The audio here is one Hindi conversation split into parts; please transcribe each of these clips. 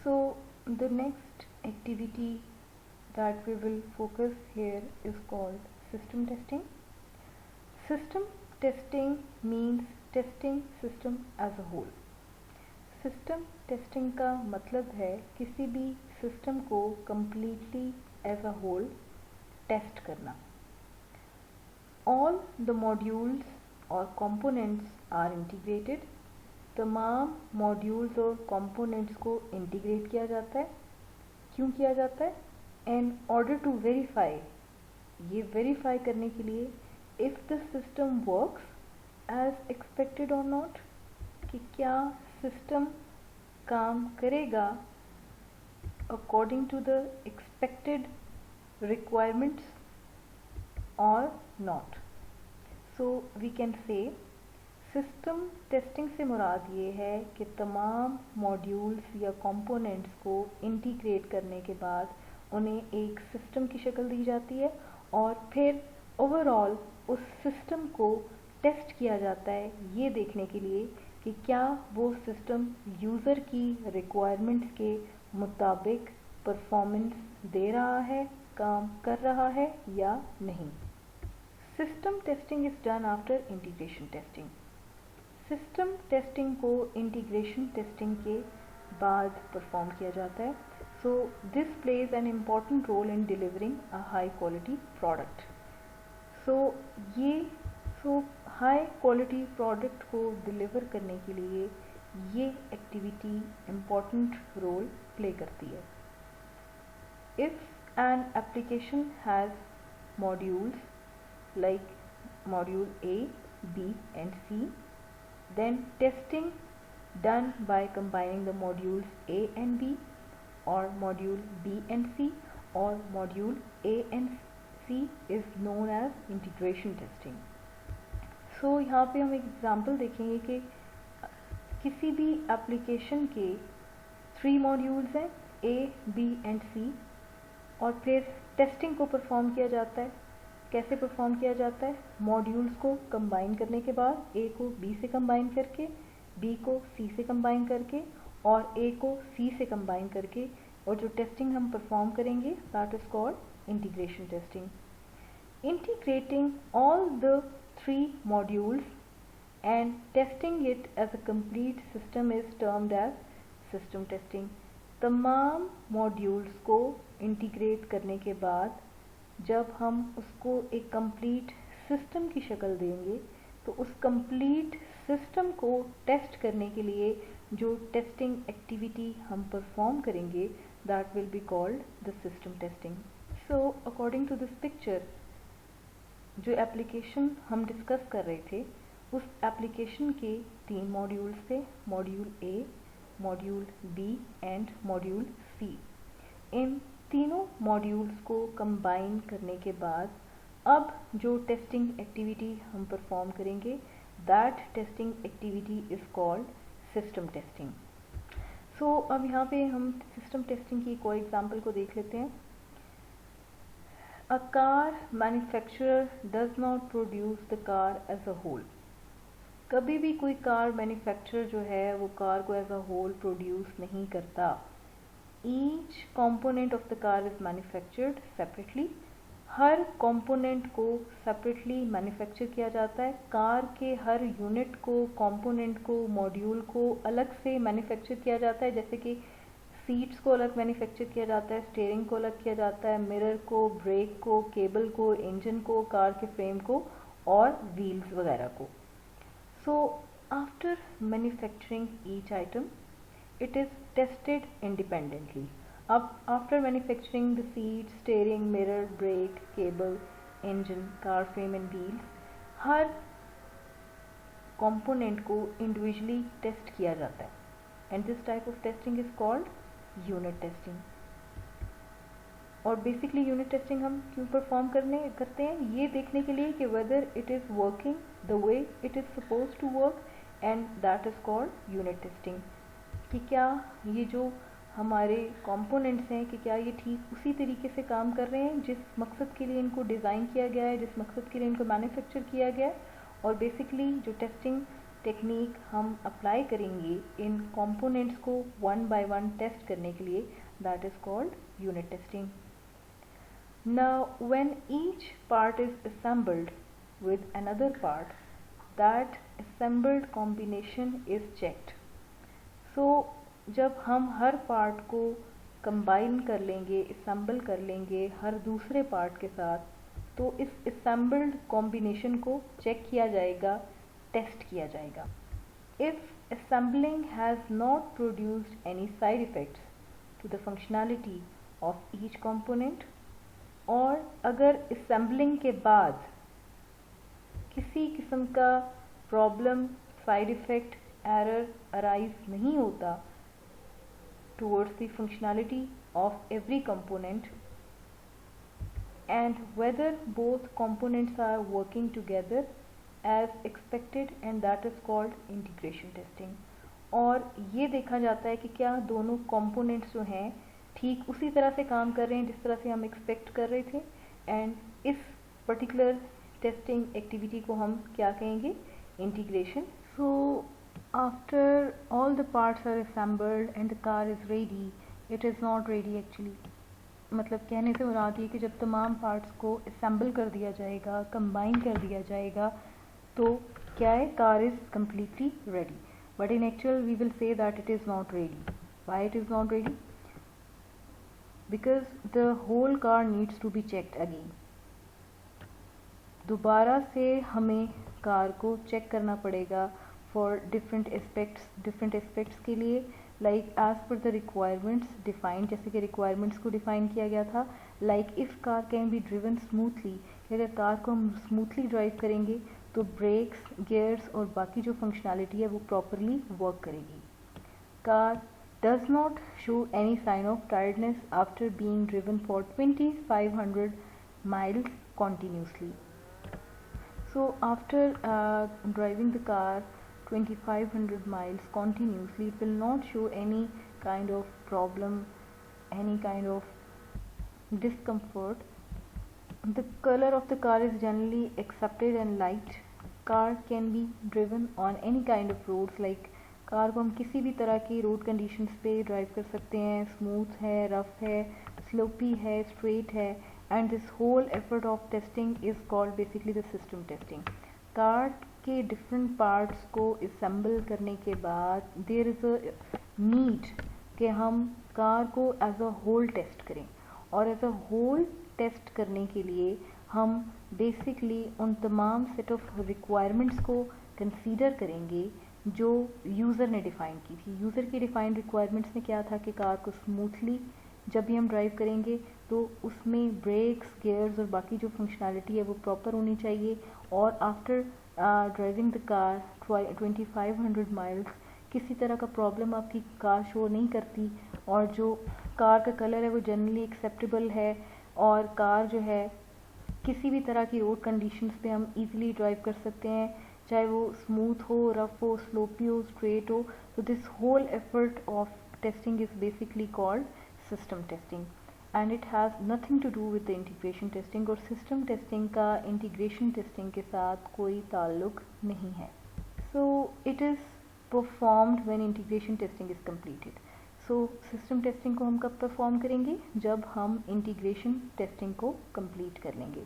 So the next activity that we will focus here is called system testing. System testing means testing system as a whole. System testing का मतलब है किसी भी सिस्टम को completely as a whole test करना. All the modules और components are integrated. तमाम मॉड्यूल्स और कंपोनेंट्स को इंटीग्रेट किया जाता है. क्यों किया जाता है? इन ऑर्डर टू वेरीफाई, ये वेरीफाई करने के लिए if the system works as expected और नॉट, कि क्या सिस्टम काम करेगा according to the expected requirements और not. So we can say system testing से मुराद ये है कि तमाम मॉड्यूल्स या कंपोनेंट्स को इंटीग्रेट करने के बाद उन्हें एक सिस्टम की शक्ल दी जाती है और फिर ओवरऑल उस सिस्टम को टेस्ट किया जाता है ये देखने के लिए कि क्या वो सिस्टम यूज़र की रिक्वायरमेंट्स के मुताबिक परफॉर्मेंस दे रहा है, काम कर रहा है या नहीं. System testing is done after integration testing. System testing को इंटीग्रेशन टेस्टिंग के बाद परफॉर्म किया जाता है. So this plays an important role in delivering a high quality product. So high quality product को डिलीवर करने के लिए ये एक्टिविटी इम्पॉर्टेंट रोल प्ले करती है. If an application has modules like module A, B and C, then testing done by combining the modules A and B or module B and C or module A and C is known as integration testing. So यहाँ पे हम एक एग्जांपल देखेंगे कि किसी भी एप्लीकेशन के 3 मॉड्यूल्स हैं A, B and C और फिर टेस्टिंग को परफॉर्म किया जाता है. कैसे परफॉर्म किया जाता है? मॉड्यूल्स को कंबाइन करने के बाद ए को बी से कंबाइन करके, बी को सी से कंबाइन करके और ए को सी से कंबाइन करके, और जो टेस्टिंग हम परफॉर्म करेंगे that is called integration testing. Integrating all the 3 modules and testing it as a complete system is termed as system testing. तमाम मॉड्यूल्स को इंटीग्रेट करने के बाद जब हम उसको एक कंप्लीट सिस्टम की शक्ल देंगे तो उस कंप्लीट सिस्टम को टेस्ट करने के लिए जो टेस्टिंग एक्टिविटी हम परफॉर्म करेंगे that will be called the system testing. So according to this picture, जो एप्लीकेशन हम डिस्कस कर रहे थे उस एप्लीकेशन के 3 मॉड्यूल्स थे, module A, module B and module C. इन तीनों मॉड्यूल्स को कंबाइन करने के बाद अब जो टेस्टिंग एक्टिविटी हम परफॉर्म करेंगे that testing activity is called system testing. So अब यहाँ पे हम सिस्टम टेस्टिंग की कोई एग्जांपल को देख लेते हैं. A car manufacturer does not produce the car as a whole. कभी भी कोई कार मैन्युफैक्चरर जो है वो कार को एज अ होल प्रोड्यूस नहीं करता. Each component of the car is manufactured separately. Her component को separately manufacture किया जाता है. कार के हर यूनिट को, component को, मॉड्यूल को अलग से manufacture किया जाता है. जैसे कि सीट्स को अलग manufacture किया जाता है, स्टेयरिंग को अलग किया जाता है, मिरर को, ब्रेक को, केबल को, इंजन को, कार के फ्रेम को और व्हील्स वगैरह को. So after manufacturing each item, it is tested independently. After manufacturing the seat, steering, mirror, brake, cable, engine, car frame and wheels, her component को individually test किया जाता है. And this type of testing is called unit testing. और basically unit testing हम क्यों परफॉर्म करते हैं? ये देखने के लिए कि whether it is working the way it is supposed to work, and that is called unit testing. कि क्या ये जो हमारे कंपोनेंट्स हैं कि क्या ये ठीक उसी तरीके से काम कर रहे हैं जिस मकसद के लिए इनको डिज़ाइन किया गया है, जिस मकसद के लिए इनको मैन्युफैक्चर किया गया है. और बेसिकली जो टेस्टिंग टेक्निक हम अप्लाई करेंगे इन कंपोनेंट्स को वन बाय वन टेस्ट करने के लिए, that is called unit testing. Now when each part is assembled with another part, that assembled combination is checked. So जब हम हर पार्ट को कंबाइन कर लेंगे, assemble कर लेंगे हर दूसरे पार्ट के साथ, तो इस assembled combination को चेक किया जाएगा, टेस्ट किया जाएगा. If assembling has not produced any side effects to the functionality of each component, और अगर assembling के बाद किसी किस्म का problem, side effect, error arise नहीं होता towards the functionality of every component, and whether both components are working together as expected, and that is called integration testing. और ये देखा जाता है कि क्या दोनों components जो हैं ठीक उसी तरह से काम कर रहे हैं जिस तरह से हम एक्सपेक्ट कर रहे थे, एंड इस पर्टिकुलर टेस्टिंग एक्टिविटी को हम क्या कहेंगे, integration. So after all the parts are assembled and the car is ready, it is not ready actually. मतलब कहने से मुराद ये कि जब तमाम पार्ट्स को असेंबल कर दिया जाएगा, कंबाइन कर दिया जाएगा, तो क्या है, car is completely ready. But in actual we will say that it is not ready. Why it is not ready? Because the whole car needs to be checked again. दोबारा से हमें कार को चेक करना पड़ेगा for different aspects के लिए, like as per the requirements defined, जैसे कि requirements को define किया गया था, like if car can be driven smoothly, कि अगर कार को हम smoothly drive करेंगे तो brakes, gears और बाकी जो functionality है वो properly work करेगी. Car does not show any sign of tiredness after being driven for 2500 miles continuously. So after driving the car 2500 miles continuously, it will not show any kind of problem, any kind of discomfort. The color of the car is generally accepted and light. Car can be driven on any kind of roads, like car को हम किसी भी तरह की रोड कंडीशंस पे ड्राइव कर सकते हैं, स्मूथ है, रफ है, स्लोपी है, स्ट्रेट है, and this whole effort of testing is called basically the system testing. Car के डिफरेंट पार्ट्स को असेंबल करने के बाद देयर इज़ अ नीड कि हम कार को एज अ होल टेस्ट करें, और एज अ होल टेस्ट करने के लिए हम बेसिकली उन तमाम सेट ऑफ रिक्वायरमेंट्स को कंसीडर करेंगे जो यूज़र ने डिफ़ाइन की थी. यूज़र की डिफ़ाइंड रिक्वायरमेंट्स में क्या था कि कार को स्मूथली जब भी हम ड्राइव करेंगे तो उसमें ब्रेक्स, गियर्स और बाकी जो फंक्शनैलिटी है वो प्रॉपर होनी चाहिए, और after driving the car 2500 miles किसी तरह का प्रॉब्लम आपकी कार शो नहीं करती, और जो कार का कलर है वो जनरली एक्सेप्टेबल है, और कार जो है किसी भी तरह की रोड कंडीशंस पे हम इजीली ड्राइव कर सकते हैं, चाहे वो स्मूथ हो, रफ हो, स्लोपी हो, स्ट्रेट हो. तो this whole effort of testing is basically called system testing, and it has nothing to do with the integration testing. और सिस्टम टेस्टिंग का इंटीग्रेशन टेस्टिंग के साथ कोई ताल्लुक नहीं है. So it is performed when integration testing is completed. So system testing को हम कब परफॉर्म करेंगे, जब हम इंटीग्रेशन टेस्टिंग को कंप्लीट कर लेंगे.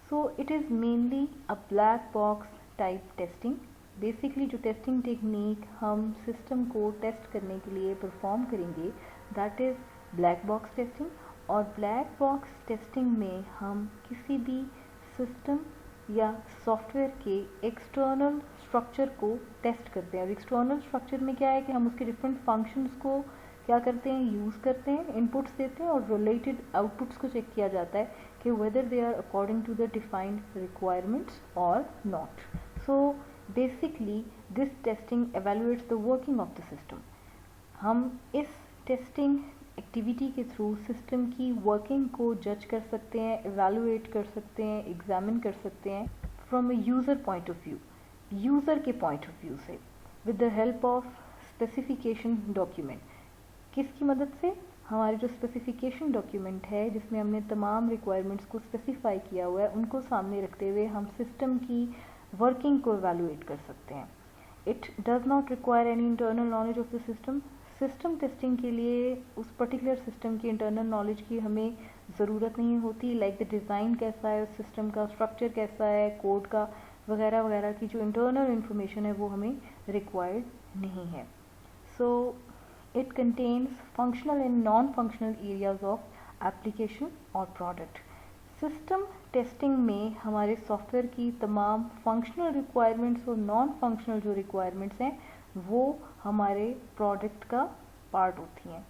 सो it is mainly a black box type testing. Basically जो टेस्टिंग टेक्निक हम सिस्टम को टेस्ट करने के लिए परफॉर्म करेंगे, that is black box testing. और ब्लैक बॉक्स टेस्टिंग में हम किसी भी सिस्टम या सॉफ्टवेयर के एक्सटर्नल स्ट्रक्चर को टेस्ट करते हैं. और एक्सटर्नल स्ट्रक्चर में क्या है कि हम उसके डिफरेंट फंक्शंस को क्या करते हैं, यूज़ करते हैं, इनपुट्स देते हैं, और रिलेटेड आउटपुट्स को चेक किया जाता है कि whether they are according to the defined requirements और not. So basically this testing evaluates the working of the system. हम इस टेस्टिंग एक्टिविटी के थ्रू सिस्टम की वर्किंग को जज कर सकते हैं, एवेलुएट कर सकते हैं, एग्जामिन कर सकते हैं from a user point of view, user के पॉइंट ऑफ व्यू से, with the help of specification document. किसकी मदद से? हमारे जो स्पेसिफिकेशन डॉक्यूमेंट है जिसमें हमने तमाम रिक्वायरमेंट्स को स्पेसिफाई किया हुआ है, उनको सामने रखते हुए हम सिस्टम की वर्किंग को एवेलुएट कर सकते हैं. It does not require any internal knowledge of the system. System testing के लिए उस पर्टिकुलर सिस्टम की इंटरनल नॉलेज की हमें ज़रूरत नहीं होती, लाइक द डिज़ाइन कैसा है उस सिस्टम का, स्ट्रक्चर कैसा है कोड का, वगैरह वगैरह की जो इंटरनल इन्फॉर्मेशन है वो हमें रिक्वायर्ड नहीं है। So it contains functional and non functional areas of application और प्रोडक्ट। सिस्टम टेस्टिंग में हमारे सॉफ्टवेयर की तमाम फंक्शनल रिक्वायरमेंट्स और नॉन फंक्शनल जो रिक्वायरमेंट्स हैं वो हमारे प्रोडक्ट का पार्ट होती हैं।